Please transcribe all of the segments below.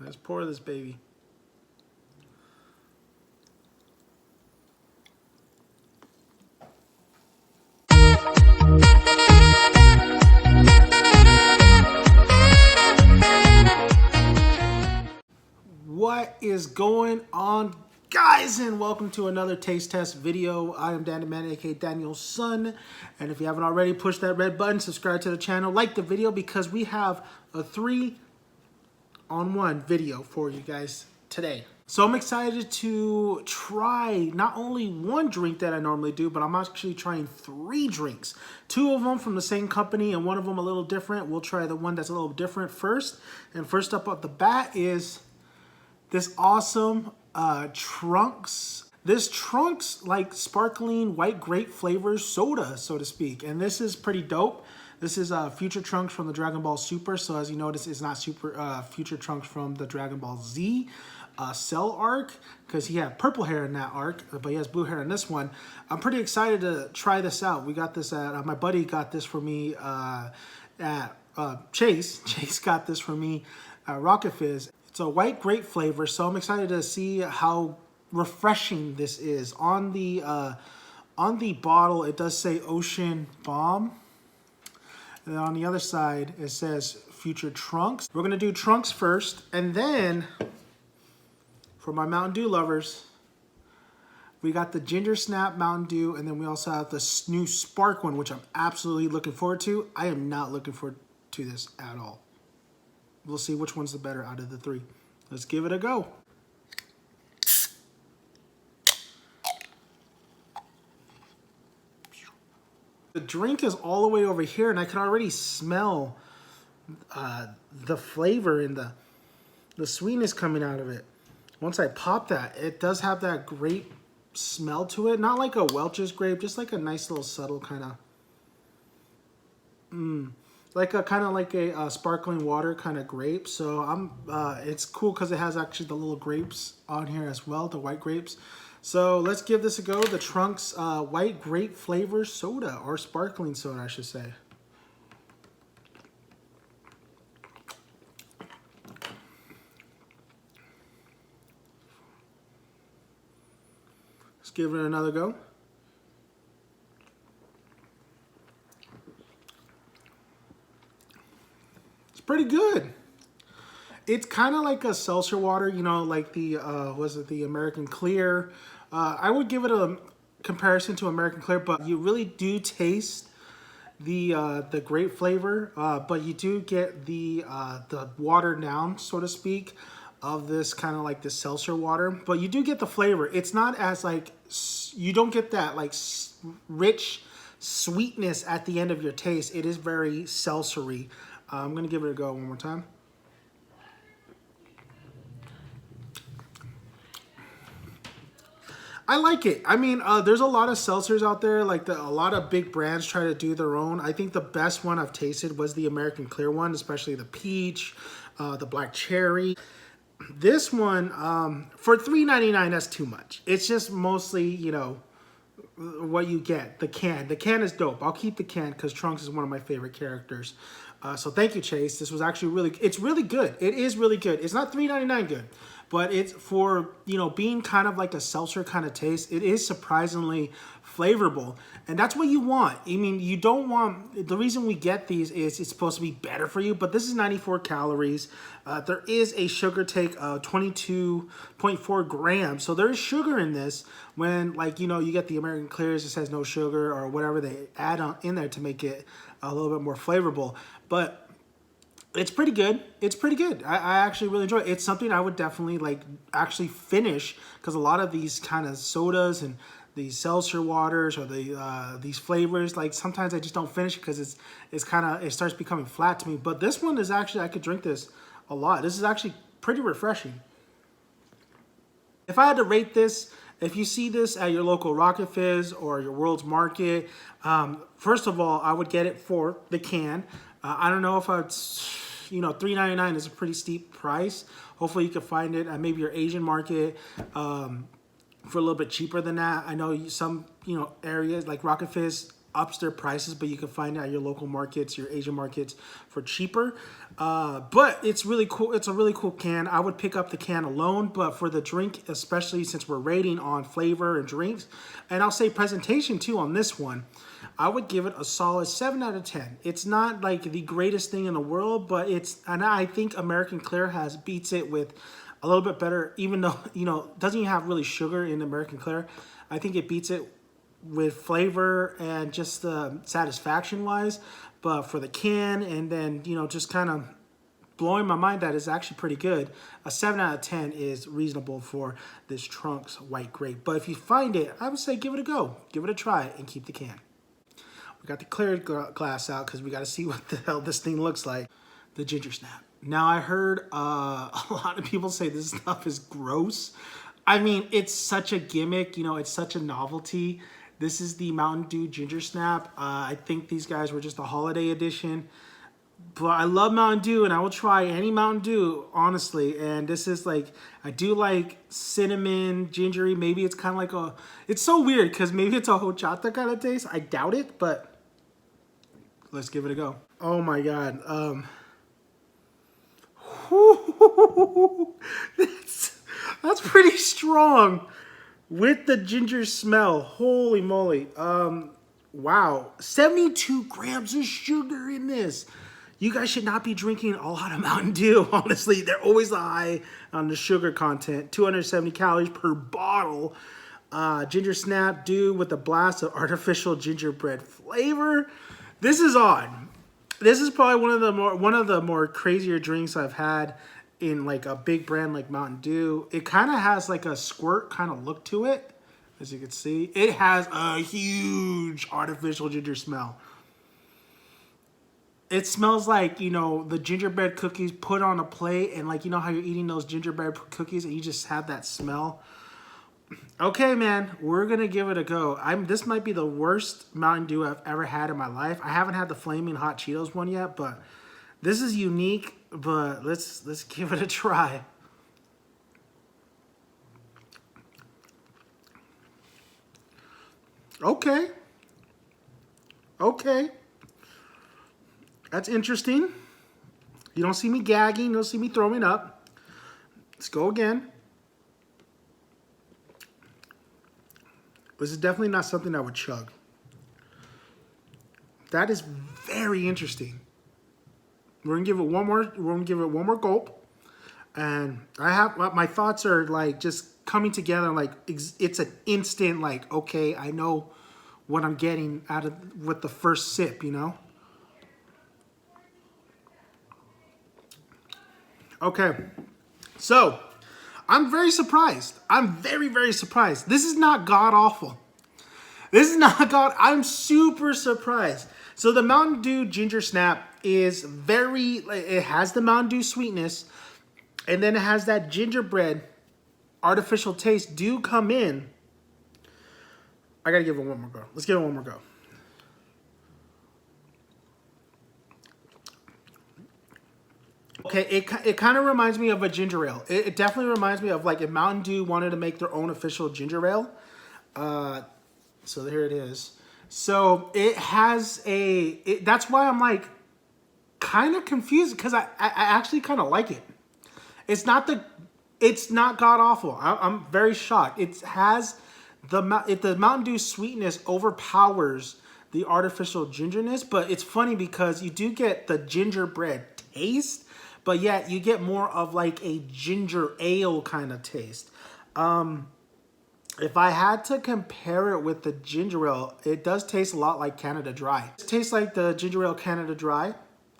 Let's pour this baby. What is going on, guys, and welcome to another taste test video. I am Danny Man, aka Daniel's son, and if you haven't already, push that red button, subscribe to the channel, like the video, because we have a 3-on-1 video for you guys today. So I'm excited to try not only one drink that I normally do, but I'm actually trying 3 drinks. 2 of them from the same company and one of them a little different. We'll try the one that's a little different first. And first up at the bat is this awesome Trunks. This Trunks like sparkling white grape flavor soda, so to speak. And this is pretty dope. This is Future Trunks from the Dragon Ball Super. So as you notice, it's not Future Trunks from the Dragon Ball Z Cell arc, because he had purple hair in that arc, but he has blue hair in this one. I'm pretty excited to try this out. We got this at, my buddy got this for me at Chase. Chase got this for me at Rocket Fizz. It's a white grape flavor, so I'm excited to see how refreshing this is. On the bottle, it does say Ocean Bomb. And then on the other side, it says Future Trunks. We're going to do Trunks first, and then for my Mountain Dew lovers, we got the Ginger Snap Mountain Dew, and then we also have the new Spark one, which I'm absolutely looking forward to. I am not looking forward to this at all. We'll see which one's the better out of the 3. Let's give it a go. The drink is all the way over here, and I can already smell the flavor and the sweetness coming out of it. Once I pop that, it does have that grape smell to it. Not like a Welch's grape, just like a nice little subtle kind of, like a kind of like a sparkling water kind of grape. So it's cool because it has actually the little grapes on here as well, the white grapes. So let's give this a go. The Trunks white grape flavor soda, or sparkling soda, I should say. Let's give it another go. It's pretty good. It's kind of like a seltzer water, you know, like the, was it the American Clear? I would give it a comparison to American Clear, but you really do taste the grape flavor, but you do get the watered down, so to speak, of this kind of like the seltzer water, but you do get the flavor. It's not as like, you don't get that like rich sweetness at the end of your taste. It is very seltzery. I'm gonna give it a go one more time. I like it. I mean, there's a lot of seltzers out there. Like a lot of big brands try to do their own. I think the best one I've tasted was the American Clear one, especially the peach, the black cherry. This one, for $3.99, that's too much. It's just mostly, you know, what you get. The can. The can is dope. I'll keep the can because Trunks is one of my favorite characters. So thank you, Chase. This was actually really, it's really good. It is really good. It's not $3.99 good, but it's for, you know, being kind of like a seltzer kind of taste. It is surprisingly flavorful, and that's what you want. I mean, you don't want, the reason we get these is it's supposed to be better for you, but this is 94 calories. There is a sugar take of 22.4 grams, so there's sugar in this. When, like, you know, you get the American Clears, it says no sugar or whatever they add on in there to make it a little bit more flavorful, but it's pretty good. It's pretty good. I actually really enjoy it. It's something I would definitely like actually finish, because a lot of these kind of sodas and these seltzer waters or these flavors, like sometimes I just don't finish because it's kind of, it starts becoming flat to me. But this one is actually, I could drink this a lot. This is actually pretty refreshing. If I had to rate this, if you see this at your local Rocket Fizz or your World's Market, first of all, I would get it for the can. I don't know if I'd, you know, $3.99 is a pretty steep price. Hopefully you can find it at maybe your Asian market for a little bit cheaper than that. I know some, you know, areas like Rocket Fizz ups their prices, but you can find it at your local markets, your Asian markets for cheaper. But it's really cool. It's a really cool can. I would pick up the can alone, but for the drink, especially since we're rating on flavor and drinks, and I'll say presentation too on this one, I would give it a solid 7 out of 10. It's not like the greatest thing in the world, but and I think American Clear beats it with a little bit better, even though, doesn't even have really sugar in American Clear. I think it beats it with flavor and just satisfaction wise, but for the can and then, just kind of blowing my mind that is actually pretty good. A 7 out of 10 is reasonable for this Trunks White Grape. But if you find it, I would say give it a go. Give it a try and keep the can. We got the clear glass out because we got to see what the hell this thing looks like. The Ginger Snap. Now, I heard a lot of people say this stuff is gross. I mean, it's such a gimmick. It's such a novelty. This is the Mountain Dew Ginger Snap. I think these guys were just a holiday edition. But I love Mountain Dew, and I will try any Mountain Dew, honestly. And this is like, I do like cinnamon, gingery. Maybe it's kind of like it's so weird because maybe it's a horchata kind of taste. I doubt it, but let's give it a go. Oh my God. That's pretty strong with the ginger smell. Holy moly. Wow. 72 grams of sugar in this. You guys should not be drinking a lot of Mountain Dew, honestly. They're always high on the sugar content. 270 calories per bottle. Ginger Snap Dew with a blast of artificial gingerbread flavor. This is odd. This is probably one of the more crazier drinks I've had in like a big brand like Mountain Dew. It kind of has like a squirt kind of look to it. As you can see, it has a huge artificial ginger smell. It smells like, the gingerbread cookies put on a plate and like, how you're eating those gingerbread cookies and you just have that smell. Okay, man, we're going to give it a go. This might be the worst Mountain Dew I've ever had in my life. I haven't had the Flaming Hot Cheetos one yet, but this is unique, but let's give it a try. Okay. That's interesting. You don't see me gagging. You don't see me throwing up. Let's go again. This is definitely not something I would chug. That is very interesting. We're gonna give it one more. We're gonna give it one more gulp, and my thoughts are like just coming together. Like it's an instant. Like, okay, I know what I'm getting out of with the first sip. Okay, so I'm very surprised. I'm very, very surprised. This is not god awful. I'm super surprised. So the Mountain Dew Ginger Snap is it has the Mountain Dew sweetness, and then it has that gingerbread artificial taste do come in. I gotta give it one more go. Let's give it one more go. Okay, it kind of reminds me of a ginger ale. It definitely reminds me of like if Mountain Dew wanted to make their own official ginger ale. So here it is. So it has that's why I'm like kind of confused because I actually kind of like it. It's not god awful. I'm very shocked. It has the Mountain Dew sweetness overpowers the artificial gingerness, but it's funny because you do get the gingerbread taste, but yet you get more of like a ginger ale kind of taste. If I had to compare it with the ginger ale, it does taste a lot like Canada Dry. It tastes like the ginger ale Canada Dry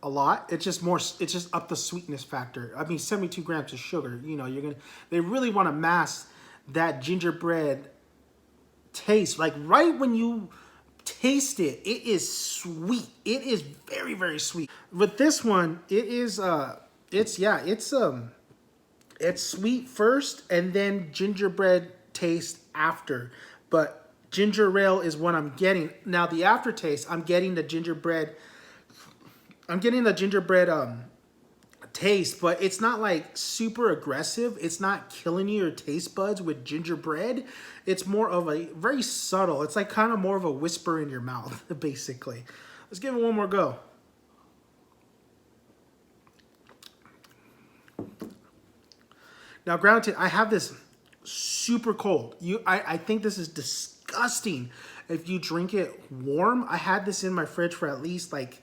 a lot. It's just up the sweetness factor. I mean, 72 grams of sugar, they really want to mask that gingerbread taste. Like right when you taste it, it is sweet. It is very, very sweet. With this one, it is it's sweet first and then gingerbread taste after. But ginger ale is what I'm getting. Now the aftertaste, I'm getting the gingerbread taste, but it's not like super aggressive. It's not killing your taste buds with gingerbread. It's more of a very subtle. It's like kind of more of a whisper in your mouth, basically. Let's give it one more go. Now, granted, I have this super cold. I think this is disgusting if you drink it warm. I had this in my fridge for at least like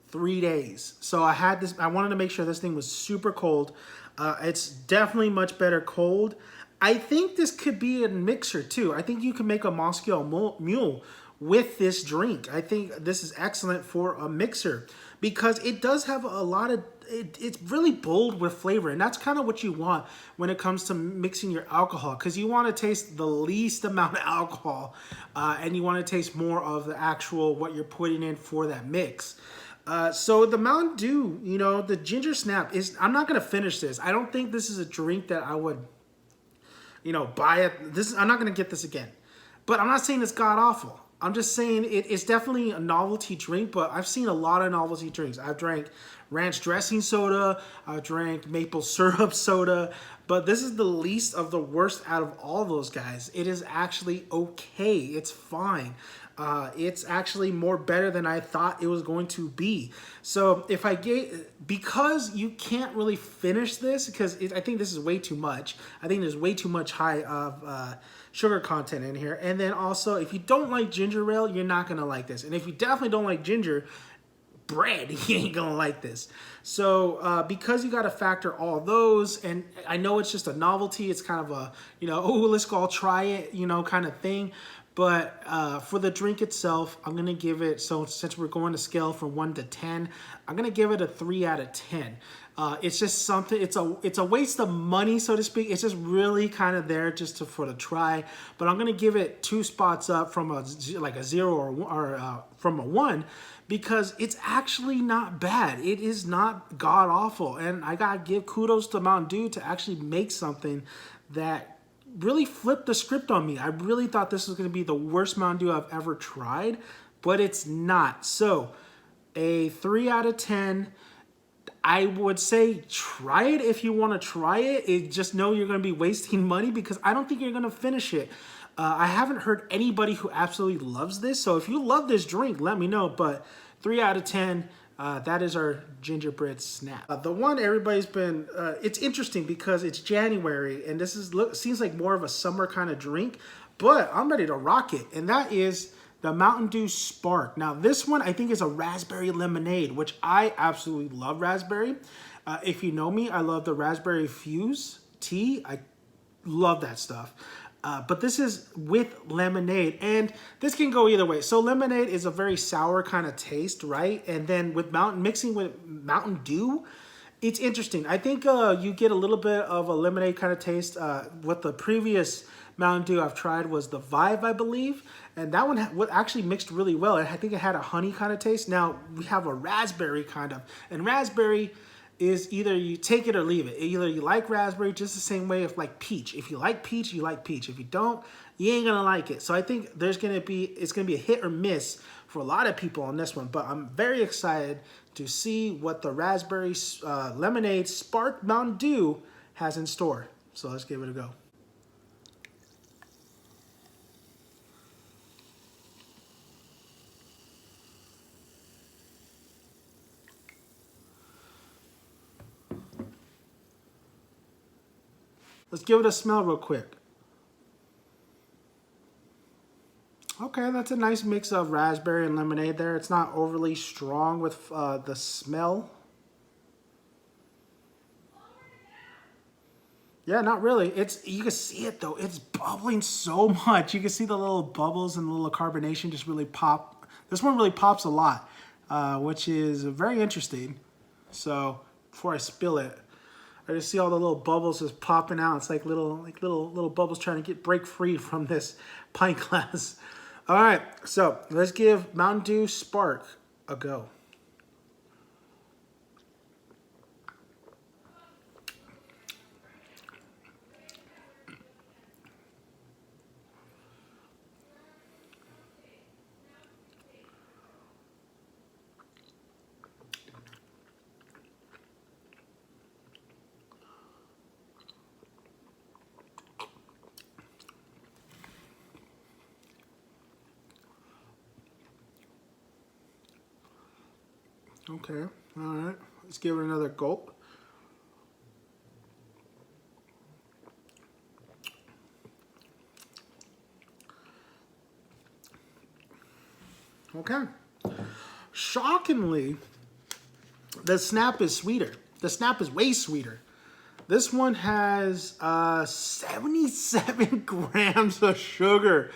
3 days. So I had this, I wanted to make sure this thing was super cold. It's definitely much better cold. I think this could be a mixer too. I think you can make a Moscow Mule with this drink. I think this is excellent for a mixer because it does have a lot of, it's really bold with flavor, and that's kind of what you want when it comes to mixing your alcohol, because you want to taste the least amount of alcohol, and you want to taste more of the actual what you're putting in for that mix. So the Mountain Dew, you know, the Ginger Snap is, I'm not going to finish this. I don't think this is a drink that I would, you know, buy it. I'm not going to get this again. But I'm not saying it's god awful. I'm just saying it's definitely a novelty drink, but I've seen a lot of novelty drinks. I've drank ranch dressing soda, I've drank maple syrup soda, but this is the least of the worst out of all those guys. It is actually okay. It's fine. It's actually more better than I thought it was going to be. So if I get, because you can't really finish this, because I think this is way too much. I think there's way too much high of sugar content in here. And then also, if you don't like ginger ale, you're not going to like this. And if you definitely don't like ginger bread, you ain't gonna like this. So because you got to factor all those, and I know it's just a novelty, it's kind of a, you know, oh, let's go all try it, you know, kind of thing. But for the drink itself, I'm gonna give it, so since we're going to scale from 1 to 10, I'm gonna give it a 3 out of 10. It's just something, it's a waste of money, so to speak. It's just really kind of there just for the try. But I'm gonna give it 2 spots up from a 0 or from a 1, because it's actually not bad. It is not god awful, and I gotta give kudos to Mountain Dew to actually make something that really flipped the script on me. I really thought this was gonna be the worst Mountain Dew I've ever tried, but it's not. So a 3 out of 10. I would say try it if you want to try it. Just know you're going to be wasting money, because I don't think you're going to finish it. I haven't heard anybody who absolutely loves this. So if you love this drink, let me know. But 3 out of 10, that is our Gingerbread Snap. The one everybody's been, it's interesting because it's January, and this seems like more of a summer kind of drink, but I'm ready to rock it. And that is the Mountain Dew Spark. Now this one I think is a raspberry lemonade, which I absolutely love raspberry. If you know me, I love the raspberry fuse tea. I love that stuff. But this is with lemonade, and this can go either way. So lemonade is a very sour kind of taste, right? And then with mixing with Mountain Dew, it's interesting. I think you get a little bit of a lemonade kind of taste. What the previous Mountain Dew I've tried was the Vibe, I believe. And that one actually mixed really well. I think it had a honey kind of taste. Now we have a raspberry kind of, and raspberry is either you take it or leave it. Either you like raspberry just the same way as like peach. If you like peach, you like peach. If you don't, you ain't gonna like it. So I think it's gonna be a hit or miss for a lot of people on this one. But I'm very excited to see what the raspberry lemonade Spark Mountain Dew has in store. So let's give it a go. Let's give it a smell real quick. Okay, that's a nice mix of raspberry and lemonade there. It's not overly strong with the smell. Yeah, not really. You can see it though. It's bubbling so much. You can see the little bubbles and the little carbonation just really pop. This one really pops a lot, which is very interesting. So before I spill it, I just see all the little bubbles just popping out. It's like little bubbles trying to break free from this pint glass. All right, so let's give Mountain Dew Spark a go. Okay, all right. Let's give it another gulp. Okay. Shockingly, the Snap is sweeter. The Snap is way sweeter. This one has 77 grams of sugar.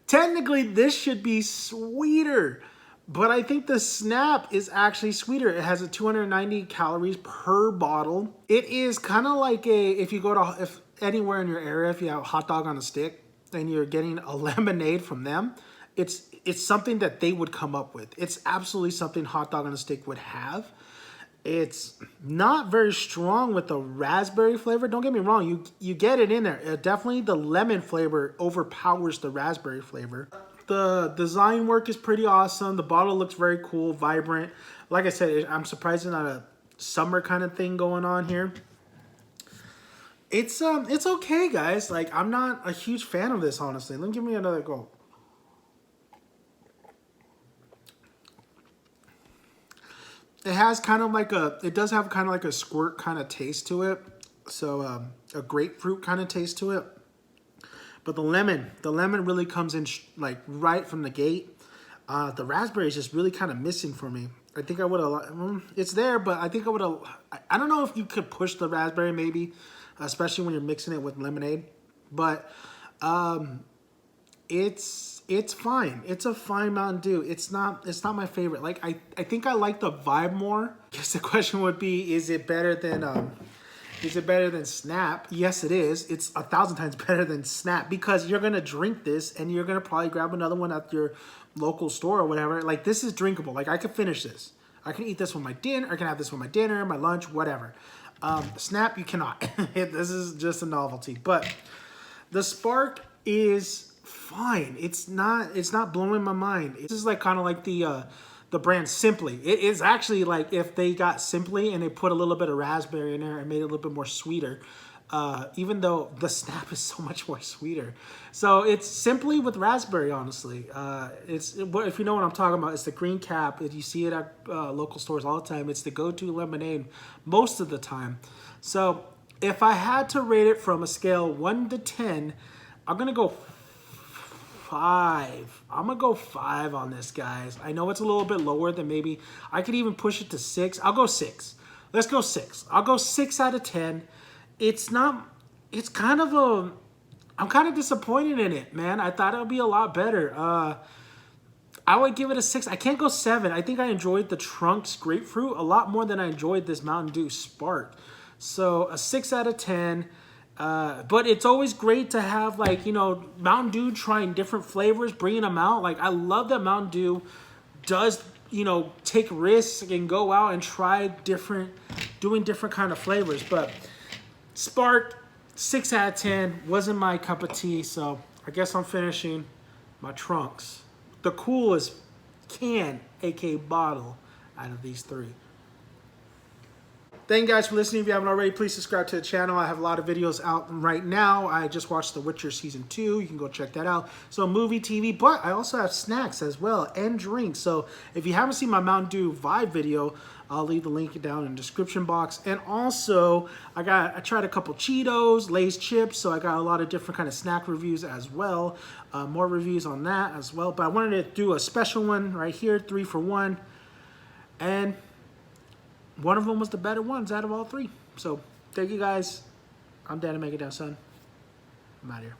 Technically, this should be sweeter, but I think the Snap is actually sweeter. It has a 290 calories per bottle. It is kind of like if you go to, if anywhere in your area, if you have a hot dog on a stick and you're getting a lemonade from them, it's something that they would come up with. It's absolutely something hot dog on a stick would have. It's not very strong with the raspberry flavor. Don't get me wrong, you get it in there. Definitely the lemon flavor overpowers the raspberry flavor. The design work is pretty awesome. The bottle looks very cool, vibrant. Like I said, I'm surprised it's not a summer kind of thing going on here. It's okay, guys. Like, I'm not a huge fan of this, honestly. Let me give me another go. It has kind of like it does have kind of like a squirt kind of taste to it. So a grapefruit kind of taste to it. But the lemon really comes in like right from the gate. The raspberry is just really kind of missing for me. I think I would have, it's there, but I think I would have, I don't know if you could push the raspberry maybe, especially when you're mixing it with lemonade. But it's fine. It's a fine Mountain Dew. It's not my favorite. Like I think I like the vibe more. I guess the question would be, is it better than Snap? Yes, it is. It's 1,000 times better than Snap because you're gonna drink this and you're gonna probably grab another one at your local store or whatever. Like, this is drinkable. Like, I could finish this. I can eat this with my dinner. I can have this with my dinner, my lunch, whatever. Snap, you cannot. This is just a novelty. But the Spark is fine. It's not blowing my mind. This is like kind of like the brand Simply. It is actually like if they got Simply and they put a little bit of raspberry in there and made it a little bit more sweeter. Even though the Snap is so much more sweeter. So it's Simply with raspberry, honestly. If you know what I'm talking about, it's the green cap. If you see it at local stores all the time, it's the go-to lemonade most of the time. So if I had to rate it from a scale 1 to 10, I'm going to go 5. I'm going to go 5 on this, guys. I know it's a little bit lower than maybe, I could even push it to 6. I'll go 6. Let's go 6. I'll go 6 out of 10. It's kind of I'm kind of disappointed in it, man. I thought it would be a lot better. I would give it a 6. I can't go 7. I think I enjoyed the Trunks Grapefruit a lot more than I enjoyed this Mountain Dew Spark. So a 6 out of 10. But it's always great to have, like, you know, Mountain Dew trying different flavors, bringing them out. Like, I love that Mountain Dew does, you know, take risks and go out and try doing different kind of flavors. But Spark, 6 out of 10, wasn't my cup of tea, so I guess I'm finishing my Trunks. The coolest can, aka bottle, out of these 3. Thank you guys for listening. If you haven't already, please subscribe to the channel. I have a lot of videos out right now. I just watched The Witcher Season 2. You can go check that out. So movie, TV, but I also have snacks as well and drinks. So if you haven't seen my Mountain Dew Vibe video, I'll leave the link down in the description box. And also, I tried a couple Cheetos, Lay's chips, so I got a lot of different kind of snack reviews as well. More reviews on that as well. But I wanted to do a special one right here, 3 for 1. And one of them was the better ones out of all 3. So, thank you guys. I'm Dan to Make It Down, son. I'm out of here.